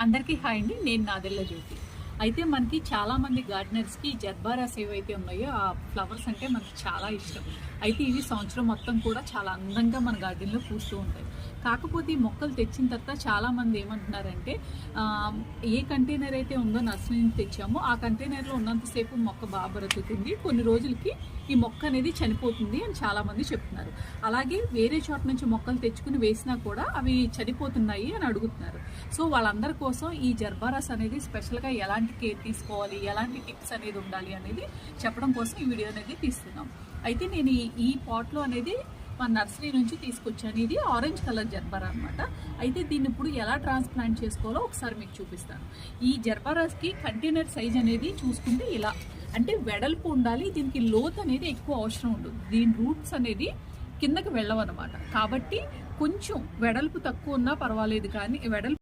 అందరికీ హాయ్ అండి. నేను నాదెళ్ల జ్యోతి. అయితే మనకి చాలామంది గార్డెనర్స్‌కి జర్బారాస్ ఏవైతే ఉన్నాయో ఆ ఫ్లవర్స్ అంటే మనకి చాలా ఇష్టం. అయితే ఇవి సంవత్సరం మొత్తం కూడా చాలా అందంగా మన గార్డెన్‌లో పూస్తూ ఉంటాయి. కాకపోతే ఈ మొక్కలు తెచ్చిన తర్వాత చాలామంది ఏమంటున్నారంటే ఏ కంటైనర్ అయితే ఉందో నర్సరీ నుంచి తెచ్చామో ఆ కంటైనర్‌లో ఉన్నంతసేపు మొక్క బాగా బ్రతుకుతుంది. కొన్ని రోజులకి ఈ మొక్క అనేది చనిపోతుంది అని చాలామంది చెప్తున్నారు. అలాగే వేరే చోట నుంచి మొక్కలు తెచ్చుకుని వేసినా కూడా అవి చనిపోతున్నాయి అని అడుగుతున్నారు. సో వాళ్ళందరి కోసం ఈ జర్బారాస్ అనేది స్పెషల్గా ఎలాంటి కేర్ తీసుకోవాలి, ఎలాంటి టిప్స్ అనేది ఉండాలి అనేది చెప్పడం కోసం ఈ వీడియో అనేది తీస్తున్నాం. అయితే నేను ఈ పాట్లో అనేది మా నర్సరీ నుంచి తీసుకొచ్చాను. ఇది ఆరెంజ్ కలర్ జర్బరా అనమాట. అయితే దీన్ని ఇప్పుడు ఎలా ట్రాన్స్ప్లాంట్ చేసుకోవాలో ఒకసారి మీకు చూపిస్తాను. ఈ జర్బరాస్కి కంటైనర్ సైజ్ అనేది చూసుకుంటే ఇలా అంటే వెడల్పు ఉండాలి. దీనికి లోతు అనేది ఎక్కువ అవసరం ఉండదు. దీని రూట్స్ అనేది కిందకి వెళ్ళవన్నమాట. కాబట్టి కొంచెం వెడల్పు తక్కువ ఉన్నా పర్వాలేదు, కానీ వెడల్పు